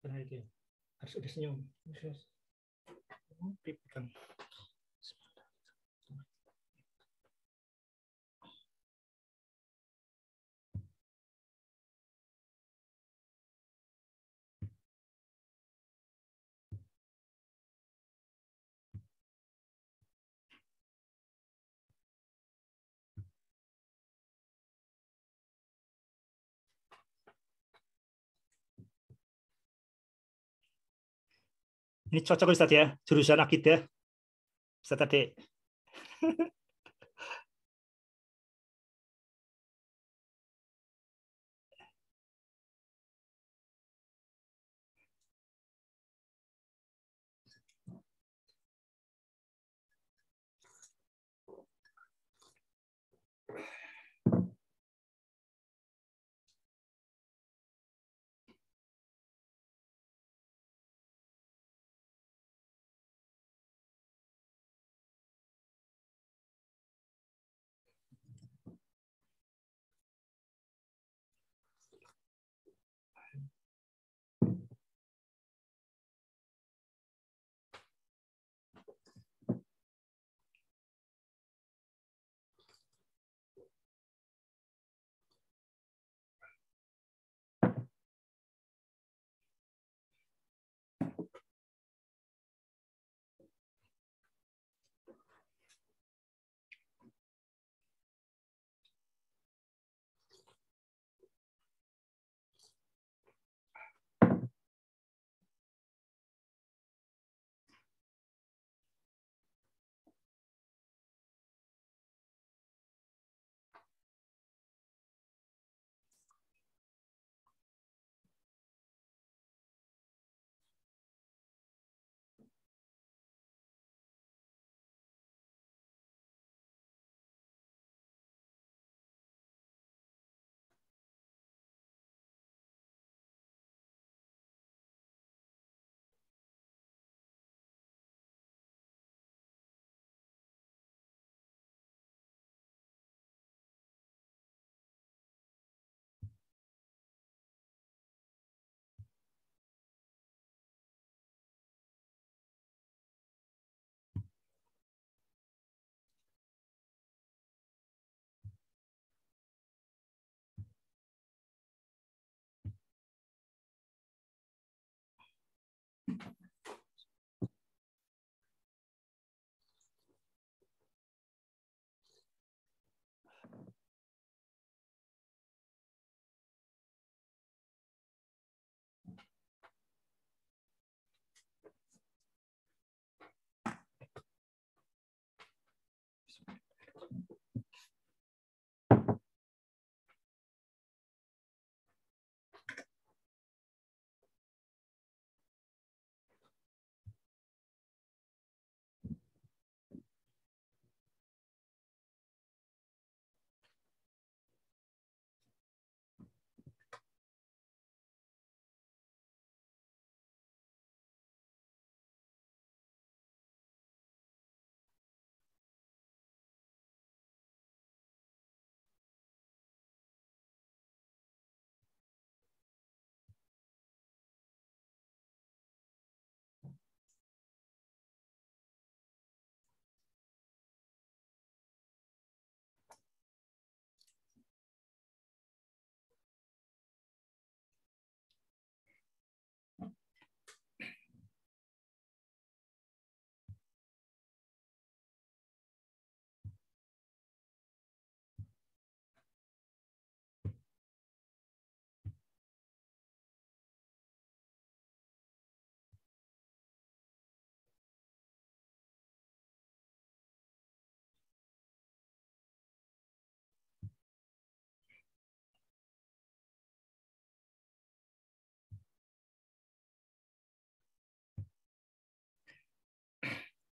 Karena itu harus udah senyum. Pegang. Ini cocok Ustaz ya, jurusan akidah. Ustaz tadi.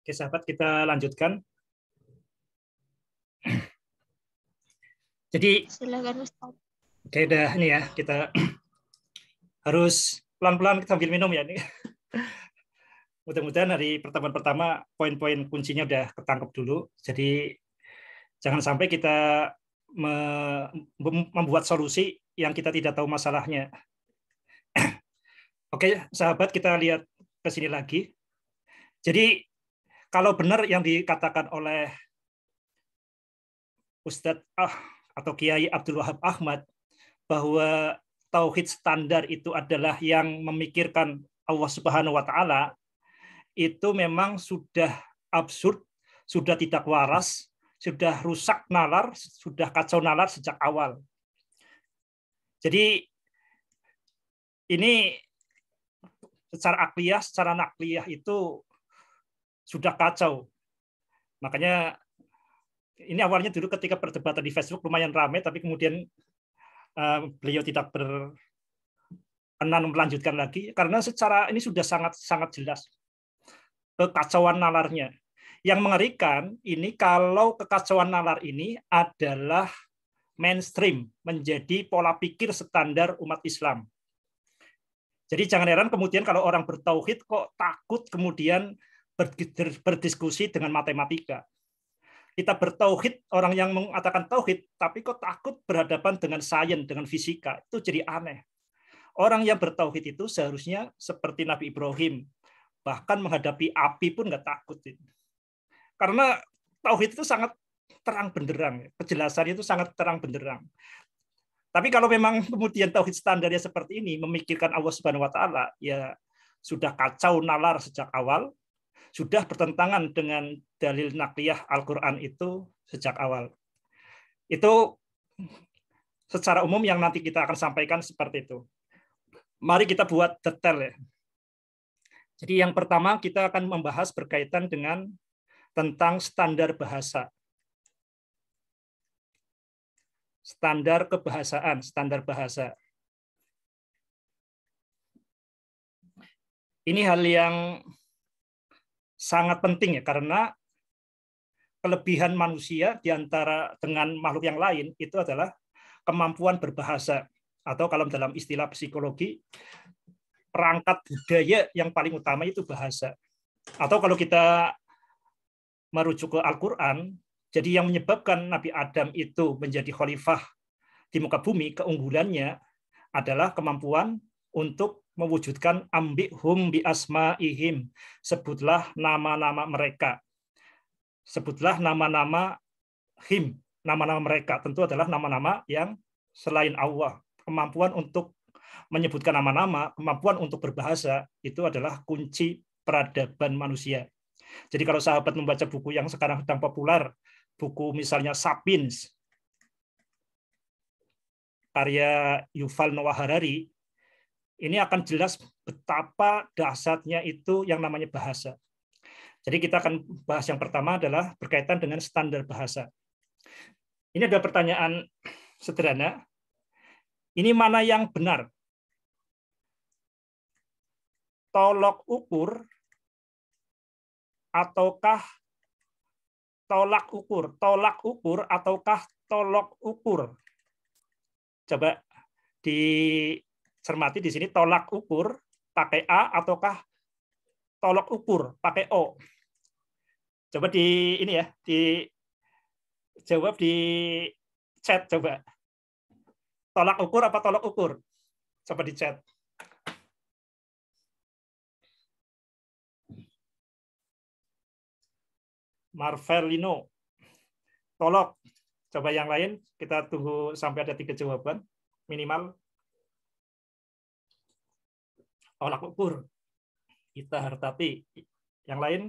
Oke, sahabat, kita lanjutkan. Jadi, silakan Ustaz. Oke, udah ini ya, kita harus pelan-pelan sambil minum ya nih. Mudah-mudahan dari pertemuan pertama poin-poin kuncinya udah ketangkep dulu. Jadi jangan sampai kita membuat solusi yang kita tidak tahu masalahnya. Oke, sahabat, kita lihat ke sini lagi. Jadi kalau benar yang dikatakan oleh Ustadz atau Kiai Abdul Wahab Ahmad bahwa tauhid standar itu adalah yang memikirkan Allah Subhanahu wa taala, itu memang sudah absurd, sudah tidak waras, sudah rusak nalar, sudah kacau nalar sejak awal. Jadi ini secara akliyah, secara nakliyah itu sudah kacau. Makanya ini awalnya dulu ketika perdebatan di Facebook lumayan ramai, tapi kemudian beliau tidak berkenan melanjutkan lagi karena secara ini sudah sangat jelas kekacauan nalarnya. Yang mengerikan ini kalau kekacauan nalar ini adalah mainstream, menjadi pola pikir standar umat Islam. Jadi jangan heran kemudian kalau orang bertauhid kok takut kemudian berdiskusi dengan matematika. Kita bertauhid, orang yang mengatakan tauhid, tapi kok takut berhadapan dengan sains, dengan fisika. Itu jadi aneh. Orang yang bertauhid itu seharusnya seperti Nabi Ibrahim, bahkan menghadapi api pun nggak takut. Karena tauhid itu sangat terang benderang, penjelasannya itu sangat terang benderang. Tapi kalau memang kemudian tauhid standarnya seperti ini, memikirkan Allah Subhanahu wa taala, ya sudah kacau nalar sejak awal, sudah bertentangan dengan dalil nakliyah Al-Qur'an itu sejak awal. Itu secara umum yang nanti kita akan sampaikan seperti itu. Mari kita buat detail ya. Jadi yang pertama kita akan membahas berkaitan dengan tentang standar bahasa. Standar kebahasaan, standar bahasa. Ini hal yang sangat penting ya, karena kelebihan manusia di antara dengan makhluk yang lain itu adalah kemampuan berbahasa, atau kalau dalam istilah psikologi, perangkat budaya yang paling utama itu bahasa. Atau kalau kita merujuk ke Al-Qur'an, jadi yang menyebabkan Nabi Adam itu menjadi khalifah di muka bumi, keunggulannya adalah kemampuan untuk mewujudkan ambihum bi asma'ihim. Sebutlah nama-nama mereka. Sebutlah nama-nama him, nama-nama mereka. Tentu adalah nama-nama yang selain Allah. Kemampuan untuk menyebutkan nama-nama, kemampuan untuk berbahasa, itu adalah kunci peradaban manusia. Jadi kalau sahabat membaca buku yang sekarang sedang populer, buku misalnya Sapiens, karya Yuval Noah Harari, ini akan jelas betapa dahsyatnya itu yang namanya bahasa. Jadi kita akan bahas yang pertama adalah berkaitan dengan standar bahasa. Ini ada pertanyaan sederhana. Ini mana yang benar? Tolok ukur ataukah tolak ukur? Tolak ukur ataukah tolok ukur? Coba dicermati di sini, tolak ukur pakai A ataukah tolok ukur pakai O? Coba di ini ya, dijawab di chat coba. Tolak ukur apa tolok ukur? Coba di chat. Marvelino. Tolok. Coba yang lain, kita tunggu sampai ada 3 jawaban minimal. Tolak ukur. Kita Hartati. Yang lain?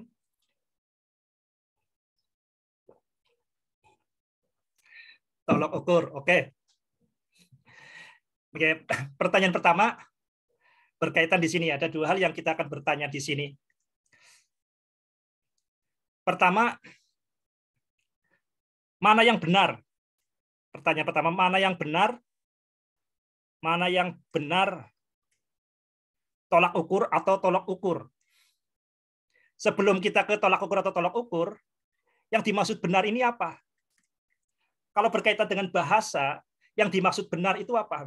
Tolok ukur. Oke. Oke, pertanyaan pertama berkaitan di sini. Ada 2 hal yang kita akan bertanya di sini. Pertama, mana yang benar? Pertanyaan pertama, mana yang benar? Mana yang benar? Tolak ukur atau tolok ukur? Sebelum kita ke tolak ukur atau tolok ukur, yang dimaksud benar ini apa? Kalau berkaitan dengan bahasa, yang dimaksud benar itu apa?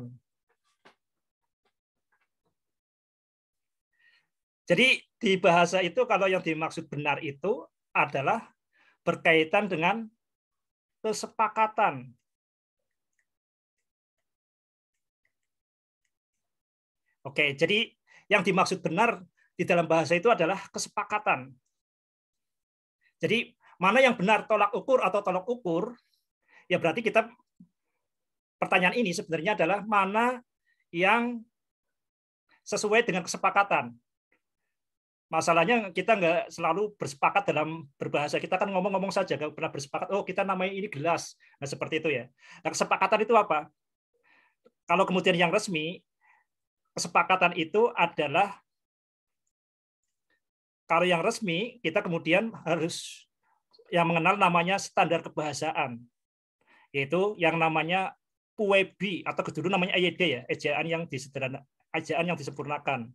Jadi di bahasa itu kalau yang dimaksud benar itu adalah berkaitan dengan kesepakatan. Oke, jadi Yang dimaksud benar di dalam bahasa itu adalah kesepakatan. Jadi mana yang benar, tolak ukur atau tolak ukur, ya berarti kita pertanyaan ini sebenarnya adalah mana yang sesuai dengan kesepakatan. Masalahnya kita nggak selalu bersepakat dalam berbahasa. Kita kan ngomong-ngomong saja, nggak pernah bersepakat, oh kita namanya ini gelas. Nah seperti itu ya. Nah kesepakatan itu apa? Kalau kemudian yang resmi, kesepakatan itu adalah, kalau yang resmi, kita kemudian harus yang mengenal namanya standar kebahasaan. Yaitu yang namanya PUEB, atau dulu namanya EYD ya, ejaan yang disempurnakan.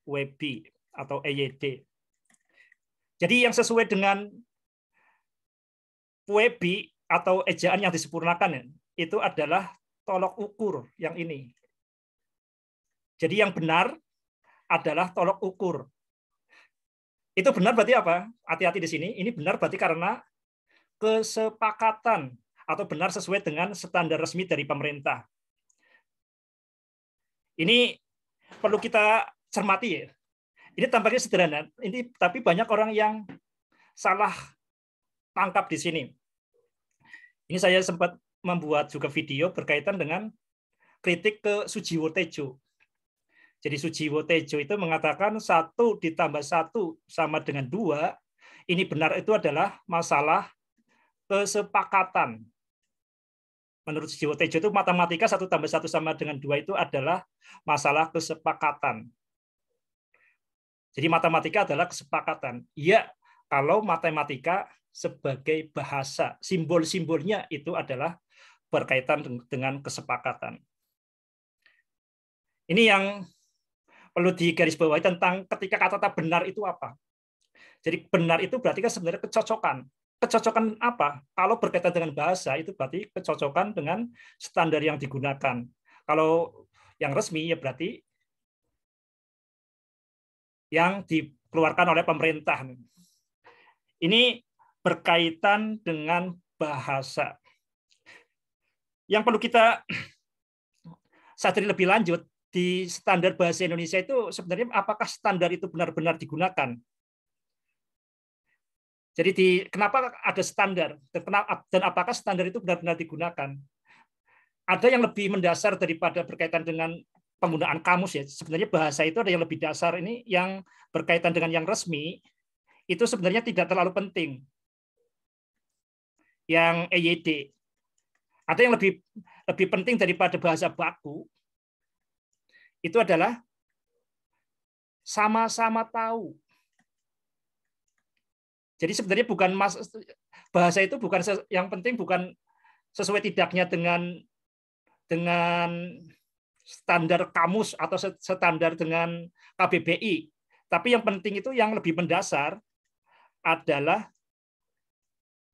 PUEB atau EYD. Jadi yang sesuai dengan PUEB atau ejaan yang disempurnakan itu adalah tolok ukur yang ini. Jadi yang benar adalah tolok ukur. Itu benar berarti apa? Hati-hati di sini. Ini benar berarti karena kesepakatan atau benar sesuai dengan standar resmi dari pemerintah. Ini perlu kita cermati ya. Ini tampaknya sederhana, ini tapi banyak orang yang salah tangkap di sini. Ini saya sempat membuat juga video berkaitan dengan kritik ke Sujiwo Tejo. Jadi Sujiwo Tejo itu mengatakan 1 ditambah 1 sama dengan 2, ini benar itu adalah masalah kesepakatan. Menurut Sujiwo Tejo itu matematika 1 tambah 1 sama dengan 2 itu adalah masalah kesepakatan. Jadi matematika adalah kesepakatan. Ya, kalau matematika sebagai bahasa, simbol-simbolnya itu adalah berkaitan dengan kesepakatan. Ini yang perlu digarisbawahi tentang ketika kata-kata benar itu apa. Jadi benar itu berarti kan sebenarnya kecocokan. Kecocokan apa? Kalau berkaitan dengan bahasa itu berarti kecocokan dengan standar yang digunakan. Kalau yang resmi ya berarti yang dikeluarkan oleh pemerintah. Ini berkaitan dengan bahasa. Yang perlu kita sadari lebih lanjut, di standar bahasa Indonesia itu sebenarnya apakah standar itu benar-benar digunakan? Jadi kenapa ada standar dan apakah standar itu benar-benar digunakan? Ada yang lebih mendasar daripada berkaitan dengan penggunaan kamus ya. Sebenarnya bahasa itu ada yang lebih dasar, ini yang berkaitan dengan yang resmi itu sebenarnya tidak terlalu penting. Yang EYD. Ada yang lebih penting daripada bahasa baku. Itu adalah sama-sama tahu. Jadi sebenarnya bukan bahasa itu bukan yang penting bukan sesuai tidaknya dengan standar kamus atau standar dengan KBBI. Tapi yang penting itu yang lebih mendasar adalah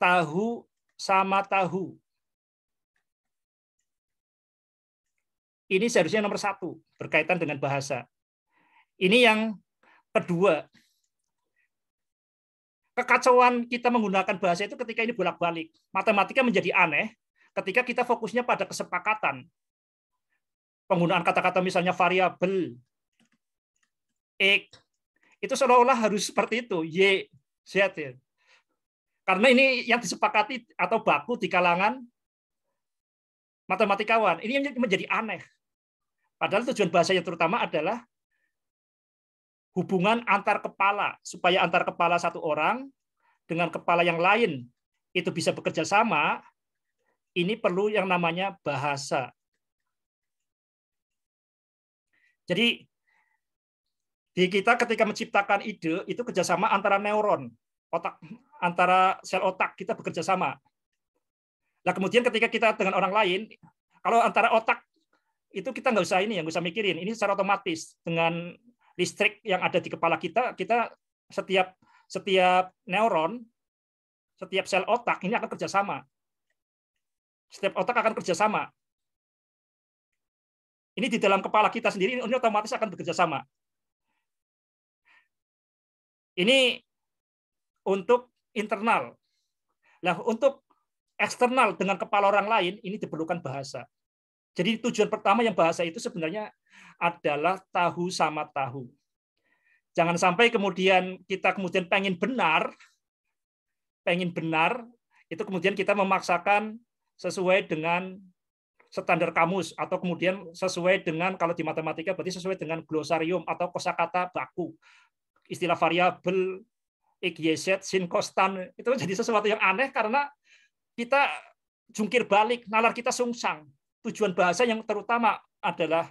tahu sama tahu. Ini seharusnya nomor 1 berkaitan dengan bahasa. Ini yang kedua. Kekacauan kita menggunakan bahasa itu ketika ini bolak-balik. Matematika menjadi aneh ketika kita fokusnya pada kesepakatan. Penggunaan kata-kata misalnya variabel, X, itu seolah-olah harus seperti itu, Y, Z. Karena ini yang disepakati atau baku di kalangan matematikawan. Ini menjadi aneh. Padahal tujuan bahasa yang terutama adalah hubungan antar kepala, supaya antar kepala satu orang dengan kepala yang lain itu bisa bekerja sama, ini perlu yang namanya bahasa. Jadi di kita ketika menciptakan ide itu kerjasama antara neuron, antara sel otak kita bekerja sama. Nah kemudian ketika kita dengan orang lain, kalau antara otak itu kita nggak usah mikirin, ini secara otomatis dengan listrik yang ada di kepala kita setiap neuron, setiap sel otak ini akan kerjasama. Setiap otak akan kerjasama. Ini di dalam kepala kita sendiri, ini otomatis akan bekerja sama. Ini untuk internal. Nah, untuk eksternal dengan kepala orang lain, ini diperlukan bahasa. Jadi tujuan pertama yang bahasa itu sebenarnya adalah tahu sama tahu. Jangan sampai kemudian kita pengen benar, itu kemudian kita memaksakan sesuai dengan standar kamus, atau kemudian sesuai dengan, kalau di matematika berarti sesuai dengan glosarium atau kosakata baku. Istilah variabel, X, Y, Z, sin, kostan, itu jadi sesuatu yang aneh karena kita jungkir balik, nalar kita sungsang. Tujuan bahasa yang terutama adalah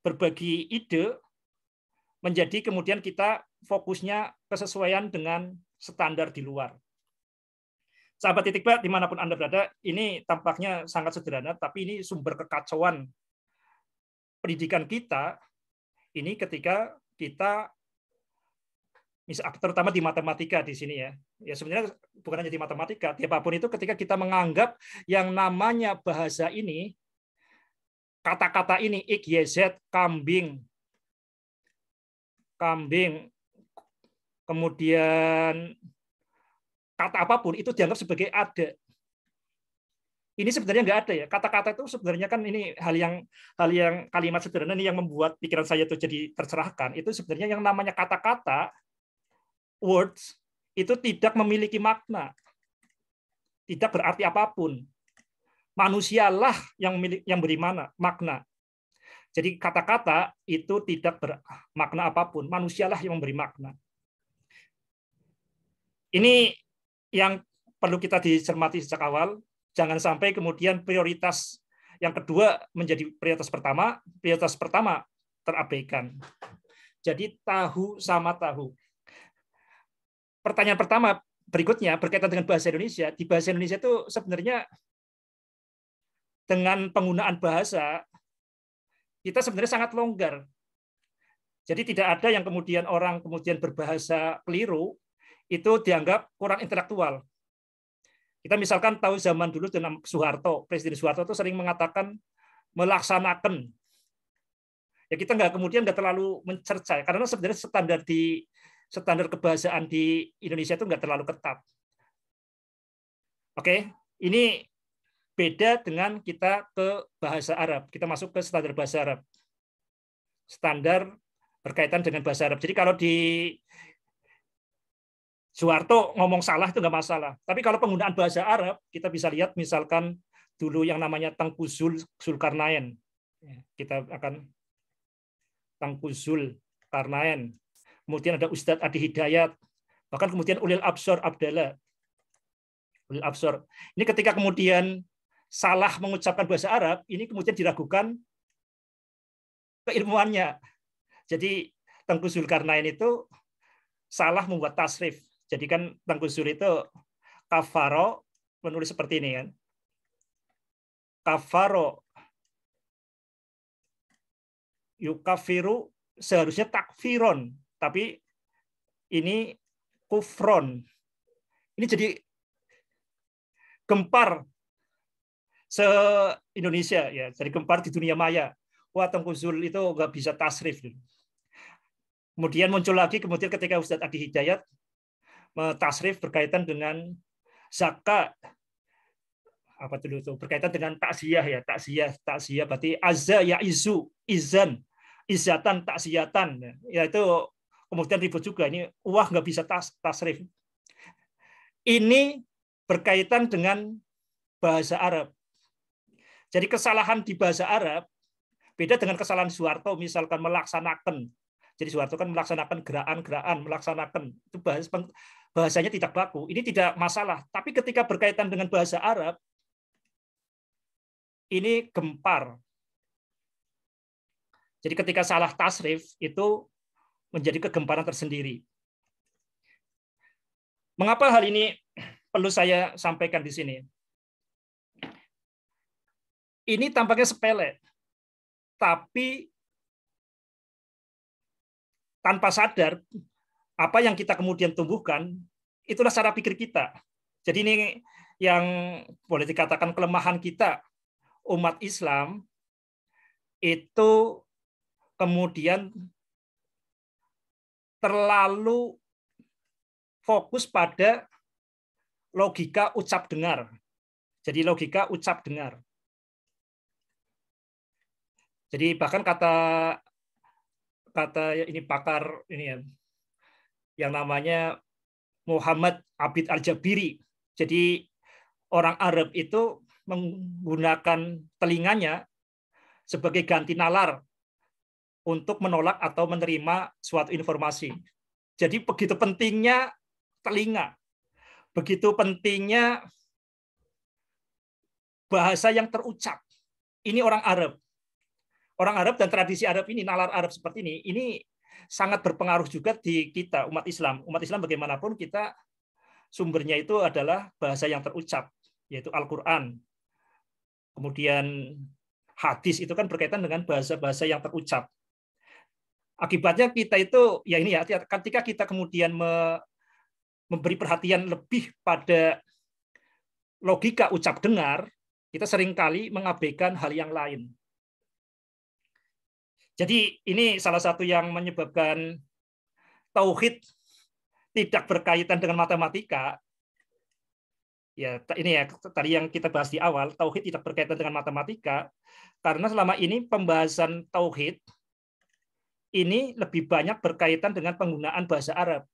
berbagi ide, menjadi kemudian kita fokusnya kesesuaian dengan standar di luar. Sahabat Titik Ba, dimanapun Anda berada, ini tampaknya sangat sederhana, tapi ini sumber kekacauan pendidikan kita, ini ketika kita, terutama di matematika di sini ya, sebenarnya bukan hanya di matematika, apapun itu ketika kita menganggap yang namanya bahasa ini, kata-kata ini, X, Y, Z, kambing, kemudian kata apapun itu dianggap sebagai ada. Ini sebenarnya nggak ada ya. Kata-kata itu sebenarnya kan ini hal yang kalimat sederhana ini yang membuat pikiran saya itu jadi tercerahkan. Itu sebenarnya yang namanya kata-kata, words, itu tidak memiliki makna. Tidak berarti apapun. Manusialah yang beri makna. Jadi kata-kata itu tidak bermakna apapun. Manusialah yang memberi makna. Ini yang perlu kita dicermati sejak awal, jangan sampai kemudian prioritas yang kedua menjadi prioritas pertama terabaikan. Jadi tahu sama tahu. Pertanyaan pertama berikutnya berkaitan dengan bahasa Indonesia. Di bahasa Indonesia itu sebenarnya dengan penggunaan bahasa kita sebenarnya sangat longgar. Jadi tidak ada yang kemudian orang kemudian berbahasa keliru, itu dianggap kurang intelektual. Kita misalkan tahu zaman dulu dengan Soeharto, Presiden Soeharto itu sering mengatakan melaksanakan. Ya kita nggak terlalu mencerca, karena sebenarnya standar kebahasaan di Indonesia itu nggak terlalu ketat. Oke, ini beda dengan kita ke bahasa Arab. Kita masuk ke standar bahasa Arab. Standar berkaitan dengan bahasa Arab. Jadi kalau di Soeharto ngomong salah itu nggak masalah. Tapi kalau penggunaan bahasa Arab, kita bisa lihat misalkan dulu yang namanya Tengku Zulkarnain. Kita akan Tengku Zulkarnain. Kemudian ada Ustadz Adi Hidayat. Bahkan kemudian Ulil Absor Abdallah. Ulil Absor. Ini ketika kemudian salah mengucapkan bahasa Arab, ini kemudian diragukan keilmuannya. Jadi Tengku Zulkarnain itu salah membuat tasrif. Jadi kan Tengku Zul itu kafaro menulis seperti ini kan. Kafaro yukafiru seharusnya takfiron, tapi ini kufron. Ini jadi gempar se-Indonesia ya, jadi gempar di dunia maya. Wah, Tengku Zul itu nggak bisa tasrif. Kemudian muncul lagi ketika Ustadz Adi Hidayat tasrif berkaitan dengan zakat, apa dulu itu berkaitan dengan takziah ya, takziah berarti azza ya izu, izan, izatan, takziatan, ya itu kemudian ribut juga, ini nggak bisa tasrif. Ini berkaitan dengan bahasa Arab. Jadi kesalahan di bahasa Arab beda dengan kesalahan Soeharto misalkan melaksanakan. Jadi Soeharto kan melaksanakan gerakan, melaksanakan itu bahasanya tidak baku. Ini tidak masalah. Tapi ketika berkaitan dengan bahasa Arab, ini gempar. Jadi ketika salah tasrif itu menjadi kegemparan tersendiri. Mengapa hal ini perlu saya sampaikan di sini? Ini tampaknya sepele, tapi tanpa sadar, apa yang kita kemudian tumbuhkan, itulah cara pikir kita. Jadi ini yang boleh dikatakan kelemahan kita, umat Islam, itu kemudian terlalu fokus pada logika ucap dengar. Jadi logika ucap dengar. Jadi bahkan kata ini pakar ini ya, yang namanya Muhammad Abid Al-Jabiri. Jadi orang Arab itu menggunakan telinganya sebagai ganti nalar untuk menolak atau menerima suatu informasi. Jadi begitu pentingnya telinga, begitu pentingnya bahasa yang terucap. Ini orang Arab. Orang Arab dan tradisi Arab ini, nalar Arab seperti ini sangat berpengaruh juga di kita, umat Islam. Umat Islam bagaimanapun kita sumbernya itu adalah bahasa yang terucap, yaitu Al-Quran. Kemudian hadis itu kan berkaitan dengan bahasa-bahasa yang terucap. Akibatnya kita itu, ya ini ya, ketika kita kemudian memberi perhatian lebih pada logika ucap dengar, kita seringkali mengabaikan hal yang lain. Jadi ini salah satu yang menyebabkan tauhid tidak berkaitan dengan matematika. Ya, ini ya tadi yang kita bahas di awal, tauhid tidak berkaitan dengan matematika karena selama ini pembahasan tauhid ini lebih banyak berkaitan dengan penggunaan bahasa Arab.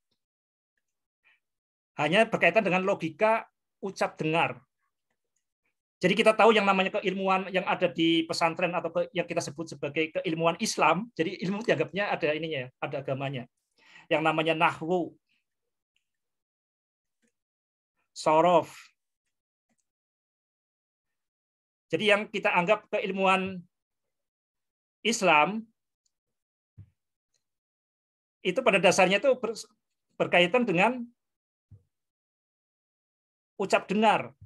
Hanya berkaitan dengan logika ucap dengar. Jadi kita tahu yang namanya keilmuan yang ada di pesantren atau yang kita sebut sebagai keilmuan Islam. Jadi ilmu dianggapnya ada ininya, ada agamanya. Yang namanya nahwu, sorof. Jadi yang kita anggap keilmuan Islam itu pada dasarnya itu berkaitan dengan ucap dengar.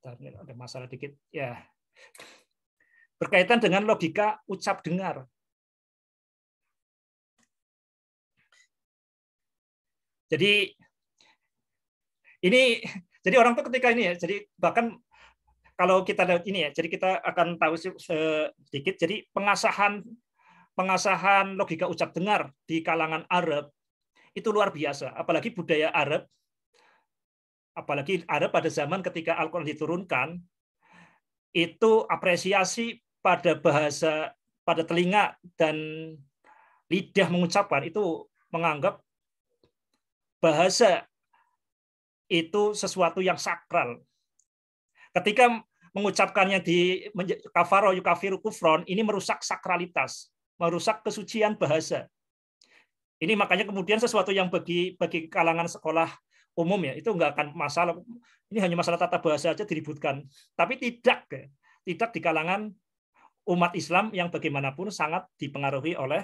Ada masalah dikit ya, berkaitan dengan logika ucap dengar. Jadi ini, jadi orang tuh ketika ini ya, jadi bahkan kalau kita lihat ini ya, jadi kita akan tahu sedikit. Jadi pengasahan logika ucap dengar di kalangan Arab itu luar biasa, apalagi budaya Arab. Apalagi Arab pada zaman ketika Al-Quran diturunkan, itu apresiasi pada bahasa, pada telinga dan lidah mengucapkan, itu menganggap bahasa itu sesuatu yang sakral. Ketika mengucapkannya di kafaro yukafiru kufron, ini merusak sakralitas, merusak kesucian bahasa. Ini makanya kemudian sesuatu yang bagi kalangan sekolah umum ya itu nggak akan masalah, ini hanya masalah tata bahasa saja diributkan, tapi tidak di kalangan umat Islam yang bagaimanapun sangat dipengaruhi oleh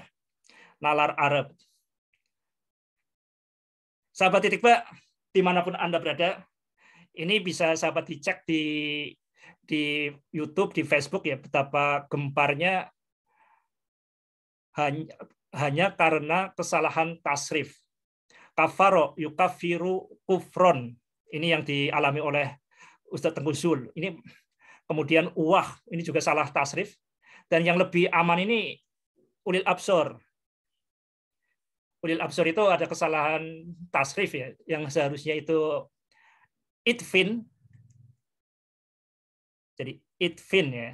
nalar Arab. Sahabat Titik Ba, dimanapun Anda berada, ini bisa sahabat dicek di YouTube, di Facebook ya, betapa gemparnya hanya karena kesalahan tasrif. Kafaro yukafiru kufron, ini yang dialami oleh Ustadz Tengku Zul. Ini kemudian ini juga salah tasrif, dan yang lebih aman ini ulil absor. Ulil absor itu ada kesalahan tasrif ya, yang seharusnya itu itfin, jadi itfin ya,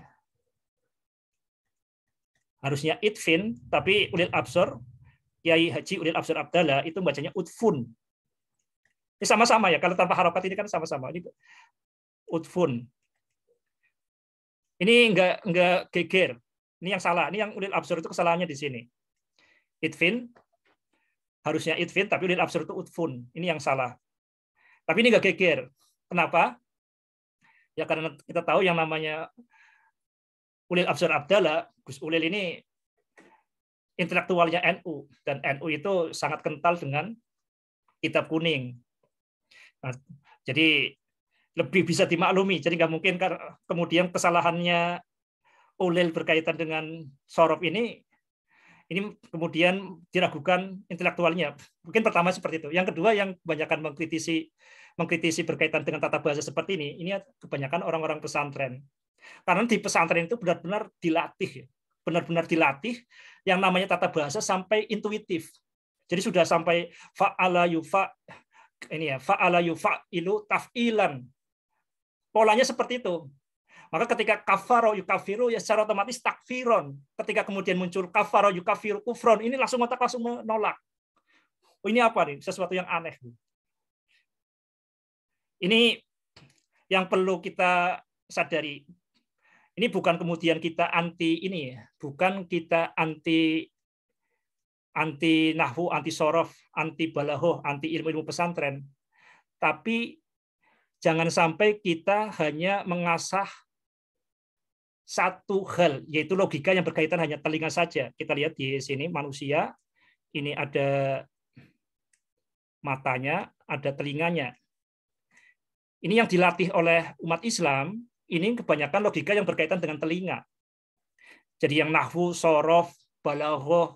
harusnya itfin, tapi ulil absor Kiai Haji Ulil Absor Abdallah itu bacanya utfun. Ini sama-sama ya, kalau tanpa harokat ini kan sama-sama. Ini utfun. Ini enggak geger. Ini yang salah. Ini yang Ulil Absor itu kesalahannya di sini. Itfin, harusnya itfin, tapi Ulil Absor itu utfun. Ini yang salah. Tapi ini enggak geger. Kenapa? Ya karena kita tahu yang namanya Ulil Absor Abdallah, Gus Ulil ini intelektualnya NU, dan NU itu sangat kental dengan kitab kuning. Nah, jadi lebih bisa dimaklumi. Jadi nggak mungkin kemudian kesalahannya Ulil berkaitan dengan sorof ini kemudian diragukan intelektualnya. Mungkin pertama seperti itu. Yang kedua yang kebanyakan mengkritisi berkaitan dengan tata bahasa seperti ini kebanyakan orang-orang pesantren. Karena di pesantren itu benar-benar dilatih, yang namanya tata bahasa sampai intuitif. Jadi sudah sampai fa'ala yufa'ilu taf'ilan. Polanya seperti itu. Maka ketika kafaro yukafiru ya secara otomatis takfiron. Ketika kemudian muncul kafaro yukafiru kufron, ini langsung otak langsung menolak. Oh, ini apa nih? Sesuatu yang aneh. Ini yang perlu kita sadari. Ini bukan kemudian kita anti ini ya, bukan kita anti nahwu, anti sorof, anti balaghah, anti ilmu-ilmu pesantren. Tapi jangan sampai kita hanya mengasah satu hal, yaitu logika yang berkaitan hanya telinga saja. Kita lihat di sini manusia, ini ada matanya, ada telinganya. Ini yang dilatih oleh umat Islam, ini kebanyakan logika yang berkaitan dengan telinga. Jadi yang nahwu, sorof, balaghah,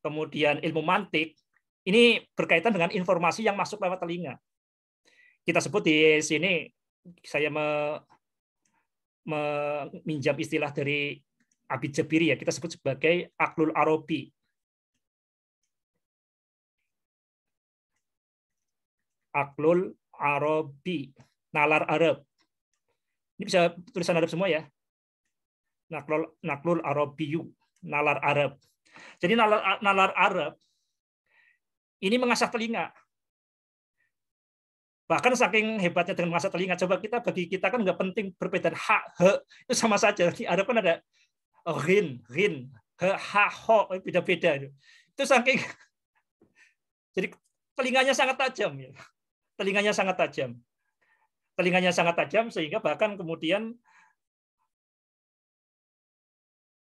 kemudian ilmu mantik, ini berkaitan dengan informasi yang masuk lewat telinga. Kita sebut di sini, saya meminjam istilah dari Abid Jabiri ya, kita sebut sebagai aklul arabi. Aklul arabi, nalar Arab. Ini bisa tulisan Arab semua ya. Naklul arabiyu, nalar Arab. Jadi nalar Arab ini mengasah telinga. Bahkan saking hebatnya dengan mengasah telinga, coba bagi kita kan nggak penting perbedaan ha, he, itu sama saja. Di Arab kan ada rin, he, ha, ho, beda-beda. Itu saking, jadi telinganya sangat tajam. Ya. Telinganya sangat tajam. Telinganya sangat tajam sehingga bahkan kemudian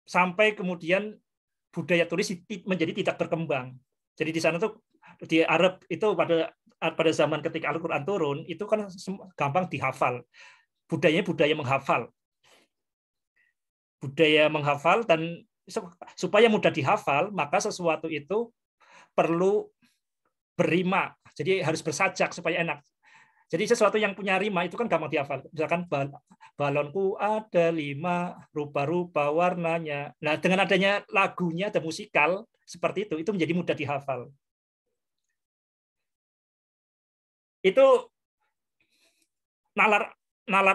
sampai kemudian budaya tulis menjadi tidak berkembang. Jadi di sana tuh di Arab itu pada zaman ketika Al-Quran turun itu kan gampang dihafal. Budayanya budaya menghafal. Budaya menghafal dan supaya mudah dihafal maka sesuatu itu perlu berrima. Jadi harus bersajak supaya enak. Jadi sesuatu yang punya rima itu kan gampang dihafal. Misalkan balonku ada 5 rupa-rupa warnanya. Nah, dengan adanya lagunya ada musikal seperti itu menjadi mudah dihafal. Itu nalar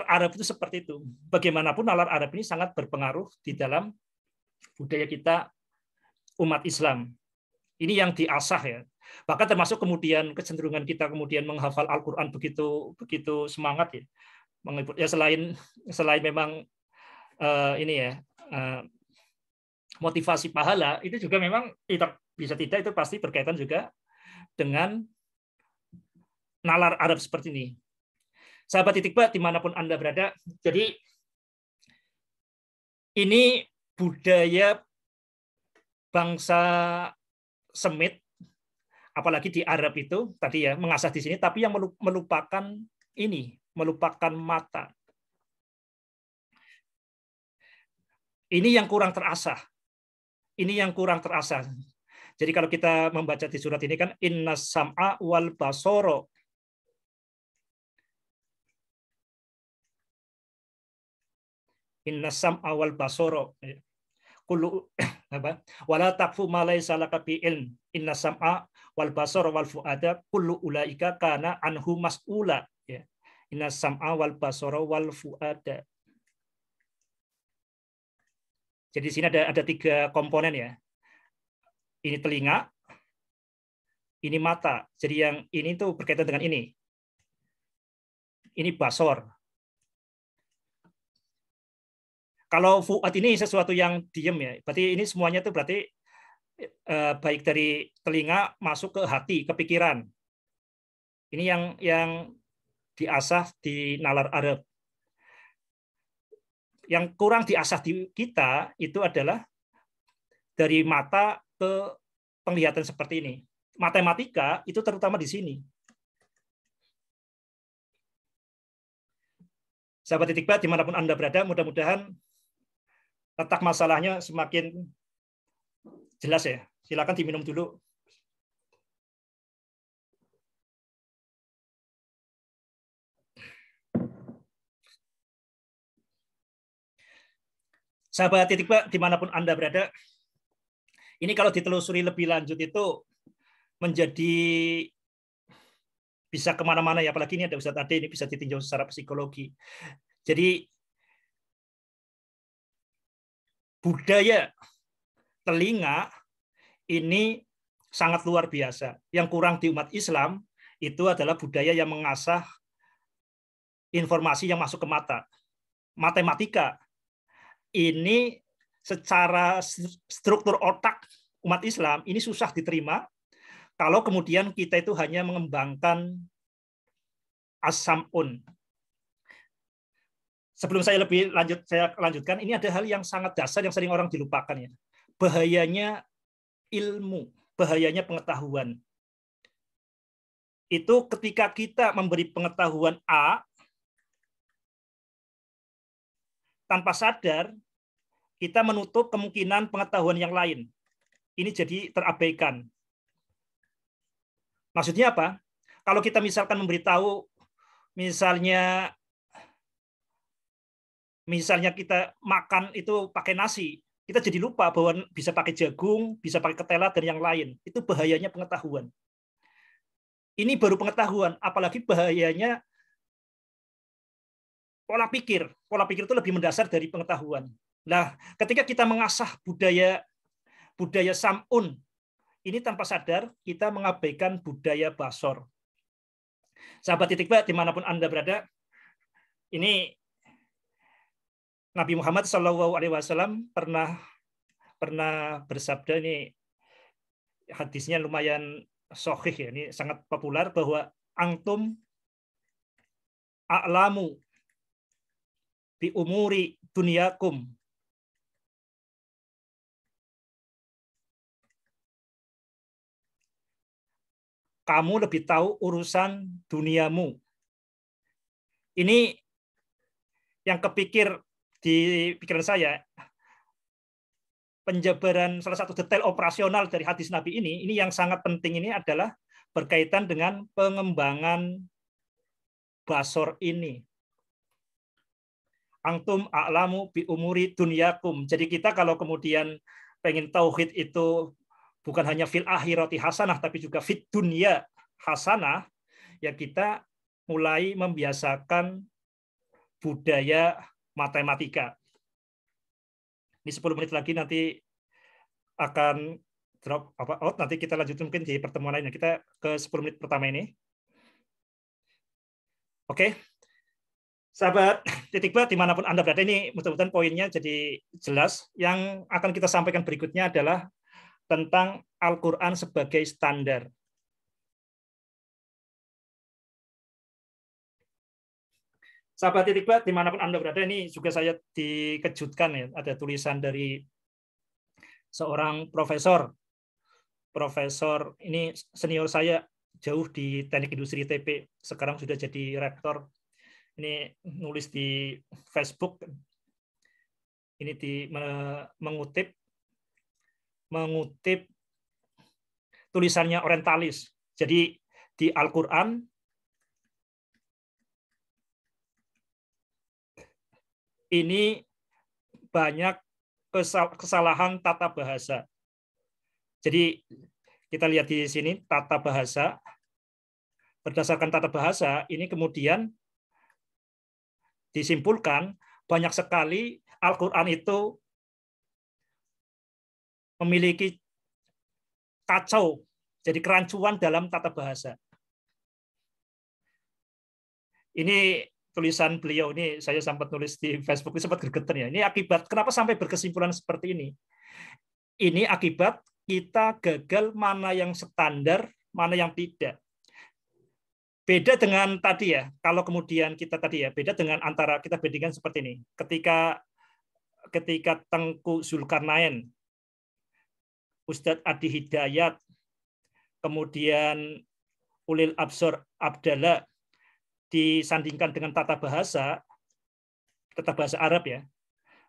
Arab itu seperti itu. Bagaimanapun nalar Arab ini sangat berpengaruh di dalam budaya kita umat Islam. Ini yang diasah ya. Bahkan termasuk kemudian kecenderungan kita kemudian menghafal Al-Quran begitu semangat ya. Ya selain memang ini ya motivasi pahala itu juga memang bisa tidak itu pasti berkaitan juga dengan nalar Arab seperti ini. Sahabat Titikba dimanapun Anda berada, jadi ini budaya bangsa Semit, apalagi di Arab itu tadi ya mengasah di sini, tapi yang melupakan mata. Ini yang kurang terasah. Ini yang kurang terasah. Jadi kalau kita membaca di surat ini kan innas sam'a wal basara. Innas sam'a wal basara. Kullu apa? Wala taqfu ma laysa laka bi ilm. Innas sam'a wal basara wal fuada kullu ulaika kana anhu mas'ula. Ya. Innas sam'a wal basara wal fuada. Jadi di sini ada 3 komponen ya. Ini telinga, ini mata. Jadi yang ini tuh berkaitan dengan ini. Ini basor. Kalau fuad ini sesuatu yang diem ya. Berarti ini semuanya tuh berarti baik dari telinga masuk ke hati, ke pikiran. Ini yang diasah di nalar Arab. Yang kurang diasah di kita itu adalah dari mata ke penglihatan seperti ini. Matematika itu terutama di sini. Sahabat Titikba dimanapun Anda berada, mudah-mudahan letak masalahnya semakin jelas ya. Silakan diminum dulu. Sahabat Titikba dimanapun Anda berada, ini kalau ditelusuri lebih lanjut itu menjadi bisa kemana-mana ya, apalagi ini ada Ustadz Ade, ini bisa ditinjau secara psikologi. Jadi budaya telinga ini sangat luar biasa. Yang kurang di umat Islam itu adalah budaya yang mengasah informasi yang masuk ke mata. Matematika ini secara struktur otak umat Islam ini susah diterima kalau kemudian kita itu hanya mengembangkan as-sam'un. Sebelum saya lanjutkan, ini ada hal yang sangat dasar yang sering orang dilupakan ya. Bahayanya ilmu, bahayanya pengetahuan. Itu ketika kita memberi pengetahuan A, tanpa sadar, kita menutup kemungkinan pengetahuan yang lain. Ini jadi terabaikan. Maksudnya apa? Kalau kita misalkan memberitahu, misalnya kita makan itu pakai nasi, kita jadi lupa bahwa bisa pakai jagung, bisa pakai ketela, dan yang lain. Itu bahayanya pengetahuan. Ini baru pengetahuan, apalagi bahayanya pola pikir. Pola pikir itu lebih mendasar dari pengetahuan. Nah, ketika kita mengasah budaya sam'un, ini tanpa sadar kita mengabaikan budaya basor. Sahabat Titikba, dimanapun Anda berada, ini Nabi Muhammad SAW pernah bersabda, ini hadisnya lumayan sahih ya, ini sangat populer, bahwa antum a'lamu bi umuri dunyakum. Kamu lebih tahu urusan duniamu. Ini yang kepikir di pikiran saya, penjabaran salah satu detail operasional dari hadis Nabi ini yang sangat penting ini adalah berkaitan dengan pengembangan basor ini. Antum a'lamu bi umuri dunyakum. Jadi kita kalau kemudian pengen tauhid itu bukan hanya fil akhirati hasanah, tapi juga fit dunya hasanah, ya kita mulai membiasakan budaya matematika. Ini 10 menit lagi nanti akan drop out, nanti kita lanjutkan mungkin di pertemuan lainnya. Kita ke 10 menit pertama ini. Oke. Sahabat Titikba, dimanapun Anda berada, ini mudah-mudahan poinnya jadi jelas. Yang akan kita sampaikan berikutnya adalah tentang Al-Quran sebagai standar. Sahabat Titikba, dimanapun Anda berada, ini juga saya dikejutkan ya, ada tulisan dari seorang profesor ini senior saya jauh di Teknik Industri ITB, sekarang sudah jadi rektor. Ini nulis di Facebook, ini mengutip tulisannya orientalis. Jadi di Al-Quran ini banyak kesalahan tata bahasa. Jadi kita lihat di sini tata bahasa. Berdasarkan tata bahasa ini kemudian disimpulkan banyak sekali Al-Quran itu memiliki kacau, jadi kerancuan dalam tata bahasa. Ini tulisan beliau, ini saya sempat nulis di Facebook, ini sempat gregetan ya. Ini akibat kenapa sampai berkesimpulan seperti ini? Ini akibat kita gagal mana yang standar, mana yang tidak. Beda dengan tadi ya, kalau kemudian kita tadi ya, beda dengan antara kita bandingkan seperti ini. Ketika Tengku Zulkarnain, Ustadz Adi Hidayat, kemudian Ulil Absor Abdallah disandingkan dengan tata bahasa Arab ya,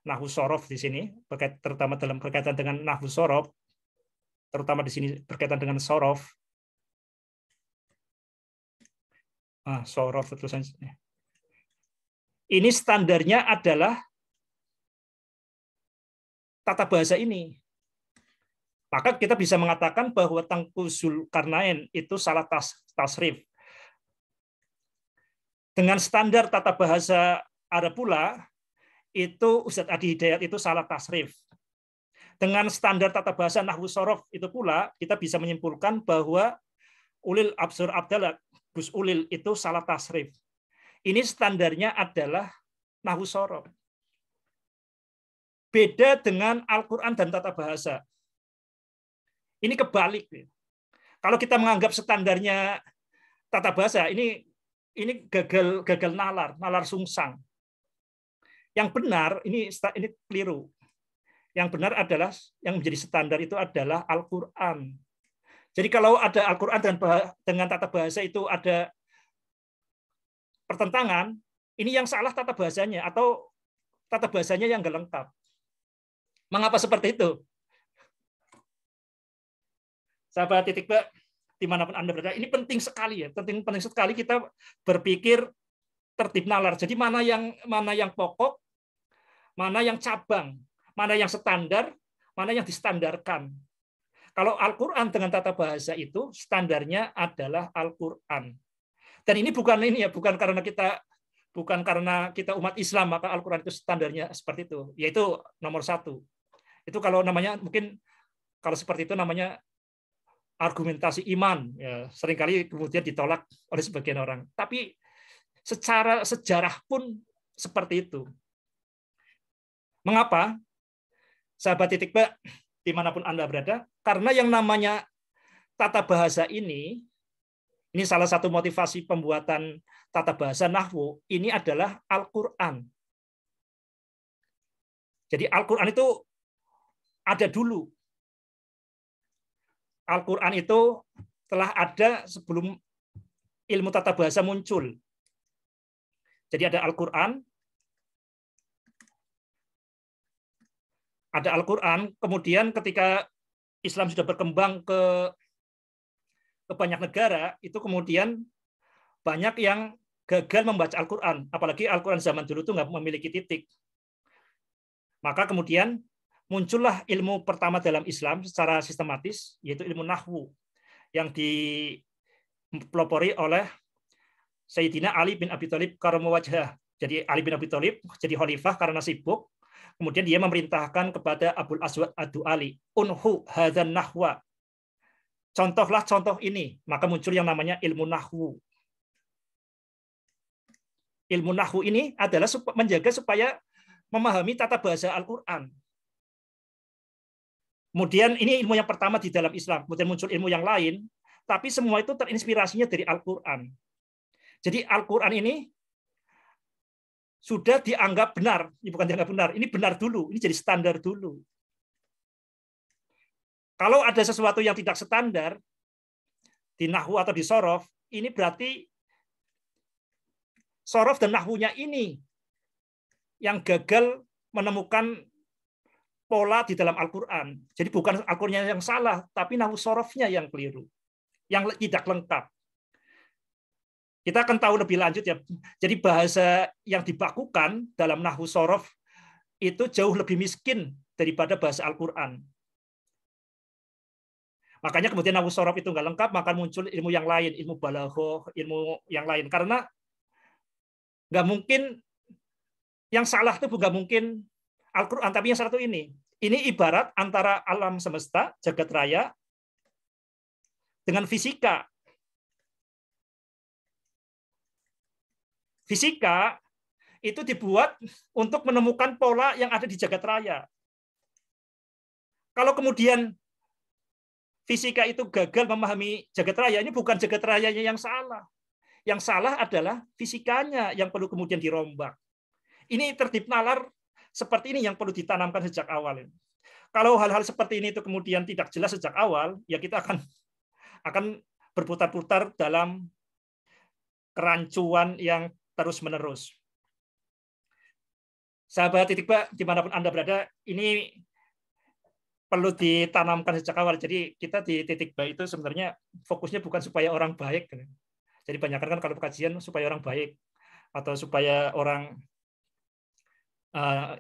nahwu sorof di sini, terutama dalam berkaitan dengan nahwu sorof, terutama di sini berkaitan dengan sorof. Sorof tulisannya. Ini standarnya adalah tata bahasa ini. Maka kita bisa mengatakan bahwa Tengku Zulkarnain itu salah tasrif. Dengan standar tata bahasa Arab pula, itu Ustadz Adi Hidayat itu salah tasrif. Dengan standar tata bahasa nahwu sorof itu pula kita bisa menyimpulkan bahwa ulil absur abdallah Gus Ulil itu salah tasrif. Ini standarnya adalah nahwu sorof. Beda dengan Al-Quran dan tata bahasa. Ini kebalik. Kalau kita menganggap standarnya tata bahasa, ini gagal nalar sungsang. Yang benar ini keliru. Yang benar adalah yang menjadi standar itu adalah Al-Quran. Jadi kalau ada Al-Quran dengan tata bahasa itu ada pertentangan, ini yang salah tata bahasanya atau tata bahasanya yang nggak lengkap. Mengapa seperti itu? Sahabat titik Mbak, dimanapun Anda berada, ini penting sekali ya, penting sekali kita berpikir tertib nalar. Jadi mana yang pokok, mana yang cabang, mana yang standar, mana yang distandarkan. Kalau Al-Quran dengan tata bahasa itu standarnya adalah Al-Quran. Dan ini bukan karena kita umat Islam maka Al-Quran itu standarnya seperti itu. Yaitu nomor satu. Itu kalau namanya mungkin kalau seperti itu namanya argumentasi iman. Ya, seringkali kemudian ditolak oleh sebagian orang. Tapi secara sejarah pun seperti itu. Mengapa? Sahabat titik Mbak, dimanapun Anda berada, karena yang namanya tata bahasa ini salah satu motivasi pembuatan tata bahasa nahwu, ini adalah Al-Quran. Jadi Al-Quran itu ada dulu. Al-Quran itu telah ada sebelum ilmu tata bahasa muncul. Jadi ada Al-Quran, kemudian ketika Islam sudah berkembang ke banyak negara, itu kemudian banyak yang gagal membaca Al-Quran. Apalagi Al-Quran zaman dulu itu nggak memiliki titik. Maka kemudian muncullah ilmu pertama dalam Islam secara sistematis, yaitu ilmu nahwu, yang dipelopori oleh Sayyidina Ali bin Abi Thalib karramallahu wajhah. Jadi Ali bin Abi Thalib jadi khalifah karena sibuk. Kemudian dia memerintahkan kepada Abul Aswad Ad-Du'ali, unhu hadzan nahwa. Contohlah contoh ini, maka muncul yang namanya ilmu nahwu. Ilmu nahwu ini adalah menjaga supaya memahami tata bahasa Al-Quran. Kemudian ini ilmu yang pertama di dalam Islam. Kemudian muncul ilmu yang lain, tapi semua itu terinspirasinya dari Al-Quran. Jadi Al-Quran ini sudah dianggap benar, ini bukan dianggap benar, ini benar dulu, ini jadi standar dulu. Kalau ada sesuatu yang tidak standar di nahwu atau di sorof, ini berarti sorof dan nahwunya ini yang gagal menemukan pola di dalam Al-Quran. Jadi bukan Al-Qurannya yang salah, tapi nahwu sorofnya yang keliru, yang tidak lengkap. Kita akan tahu lebih lanjut ya. Jadi bahasa yang dibakukan dalam nahwu sorof itu jauh lebih miskin daripada bahasa Al-Quran. Makanya kemudian nahwu sorof itu nggak lengkap, maka muncul ilmu yang lain, ilmu balaghah, ilmu yang lain. Karena nggak mungkin yang salah itu nggak mungkin Al-Quran, tapi yang satu ini. Ini ibarat antara alam semesta, jagat raya, dengan fisika. Fisika itu dibuat untuk menemukan pola yang ada di jagat raya. Kalau kemudian fisika itu gagal memahami jagat raya, ini bukan jagat rayanya yang salah. Yang salah adalah fisikanya yang perlu kemudian dirombak. Ini tertib nalar seperti ini yang perlu ditanamkan sejak awal. Kalau hal-hal seperti ini itu kemudian tidak jelas sejak awal, ya kita akan berputar-putar dalam kerancuan yang terus-menerus. Sahabat titik Mbak, dimanapun Anda berada, ini perlu ditanamkan sejak awal. Jadi kita di titik Mbak itu sebenarnya fokusnya bukan supaya orang baik. Jadi banyak kan kalau kajian supaya orang baik atau supaya orang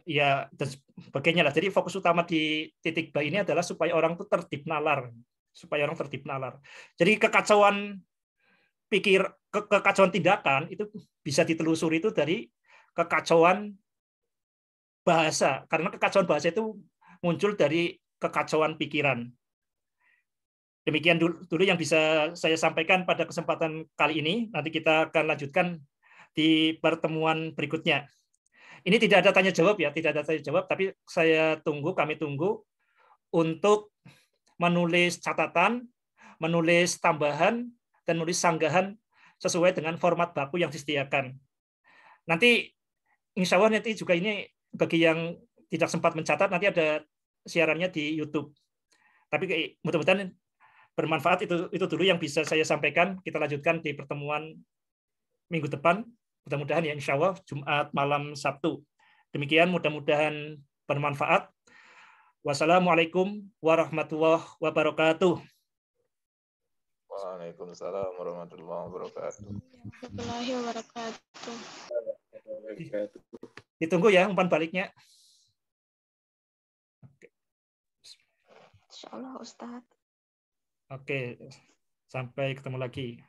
ya dan sebagainya lah. Jadi fokus utama di titik Mbak ini adalah supaya orang itu tertib nalar, supaya orang tertib nalar. Jadi kekacauan kekacauan tindakan itu bisa ditelusuri itu dari kekacauan bahasa, karena kekacauan bahasa itu muncul dari kekacauan pikiran. Demikian dulu yang bisa saya sampaikan pada kesempatan kali ini. Nanti kita akan lanjutkan di pertemuan berikutnya. Ini tidak ada tanya jawab ya, tidak ada tanya jawab, tapi kami tunggu untuk menulis catatan, menulis tambahan, dan menulis sanggahan sesuai dengan format baku yang disediakan. Nanti insya Allah nanti juga ini bagi yang tidak sempat mencatat, nanti ada siarannya di YouTube. Tapi mudah-mudahan bermanfaat. Itu dulu yang bisa saya sampaikan. Kita lanjutkan di pertemuan minggu depan. Mudah-mudahan ya insya Allah Jumat malam Sabtu. Demikian mudah-mudahan bermanfaat. Wassalamualaikum warahmatullahi wabarakatuh. Waalaikumsalam warahmatullahi wabarakatuh. Ditunggu ya umpan baliknya. Insyaallah Ustaz. Oke, sampai ketemu lagi.